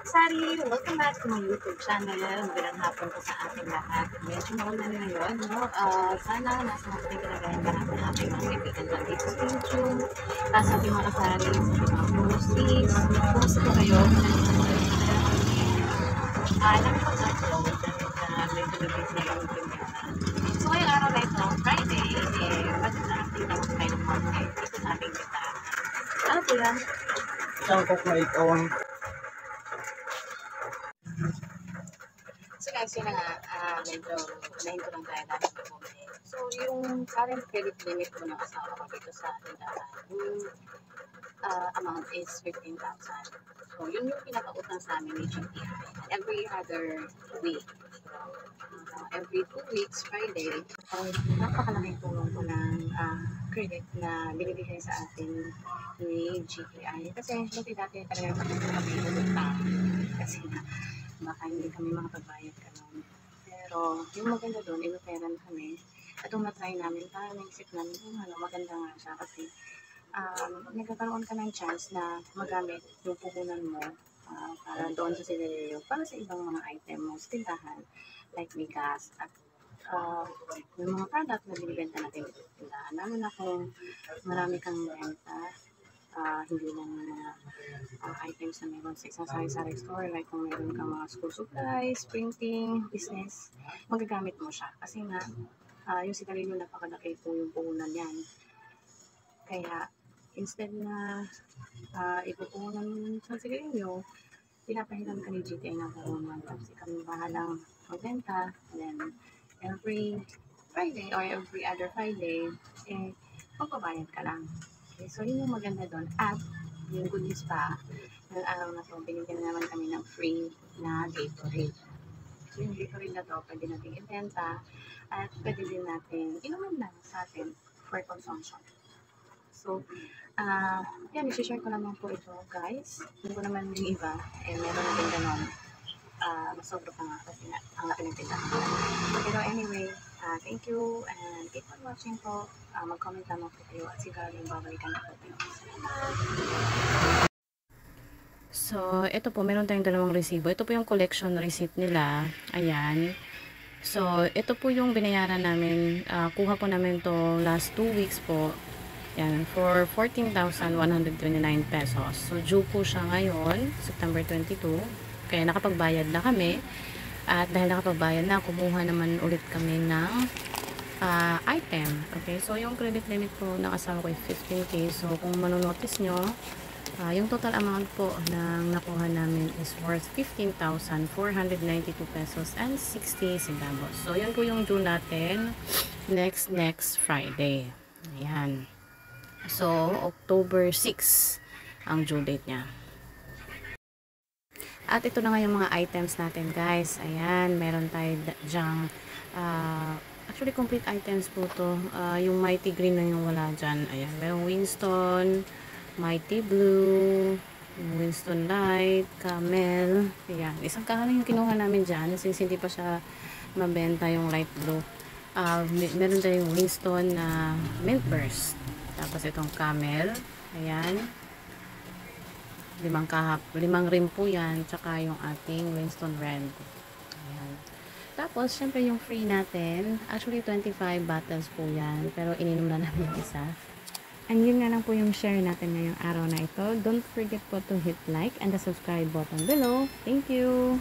Sari, welcome back to my YouTube channel. Magandang hapon po sa ating lahat. Medyo makulan ngayon, no? Sana nasa mabuting kalagayan lahat ng ating mga kaibigan dyan dito sa YouTube. Sa ating mga kasari, sa ating mga posties. Post ko kayo. Alam ko sa ito, medyo nabis na yung pinyahan. So, ngayong araw na ito, Friday, budget na update ako kayo ng content dito sa ating kita. Ano po yan? Isang cook na ikaw ang So guys, yun na nga, medyo nahinto lang tayo dahil sa comment. So yung current credit limit ko ng asawa ko dito sa tindahan, yung amount is 15,000. So yun yung pinakautang sa amin ni GTI every other week. Every 2 weeks, Friday, napakalaking tulong ko ng credit na binibigay sa atin ni GTI. Kasi dati talaga kami utang. Kasi baka hindi kami makapagbayad ka nun. Pero yung maganda doon, inuperan kami. At na-try namin, parang naisip namin, maganda nga siya kasi nagkakaroon ka ng chance na magamit yung puhunan mo para doon sa sigarilyo, para sa ibang mga item mo sa tindahan, like bigas at yung mga product na binibenta natin sa tindahan. Lalo na kung marami kang renta, hindi lang items na meron sa isang sari-sari store, like kung meron kang mga school supplies, printing, business, magagamit mo siya. Kasi nga, yung sigarilyo napakalaki po yung puhunan yan. Kaya, instead na ipupuhunan mo sa sigarilyo, pinapahiram ka ni GTI ng puhunan. Kasi kami bahalang magbenta, then every Friday or every other Friday, magbabayad ka lang. Okay, so yun yung maganda doon. At yung good news pa, ng araw na to, binigyan naman kami ng free na Gatorade. So yung Gatorade na to, pwede natin ibenta at pwede din natin inumin lang sa atin for consumption. So, yan, isi-share ko naman po ito, guys. Hindi ko naman yung iba, meron na din ganon. Masobro pa nga kasi ang laki ng tindahan. Pero anyway, thank you and keep on watching po. Mag-comment lamang po kayo at siguro yung babalikan na po kayo. So, ito po, meron tayong dalawang resibo. Ito po yung collection receipt nila. Ayan. So, ito po yung binayaran namin. Kuha po namin to last 2 weeks po. Yan, for 14,129 pesos. So, due po siya ngayon, September 22. Kaya nakapagbayad na kami. At dahil nakapagbayad na, kumuha naman ulit kami ng item. Okay, so yung credit limit po ng asawa ko ay 15K. So, kung manonotice nyo, yung total amount po ng nakuha namin is worth 15,492 pesos and 60 centavos. So, yun po yung due natin next Friday. Ayan. So, October 6 ang due date niya. At ito na nga yung mga items natin, guys. Ayan, meron tayo dyang actually complete items po to. Yung Mighty Green na yung wala dyan. Ayan, merong Winston, Mighty Blue, Winston Light, Camel. Ayan, isang kahalan yung kinuha namin dyan since hindi pa siya mabenta yung light blue. Meron tayong Winston na Mint Burst. Tapos itong Camel. Ayan. 5 rim po yan. Tsaka yung ating Winston Red. Ayan. Tapos, syempre yung free natin. Actually, 25 bottles po yan. Pero ininom na namin isa. And yun nga lang po yung share natin ngayong araw na ito. Don't forget po to hit like and the subscribe button below. Thank you!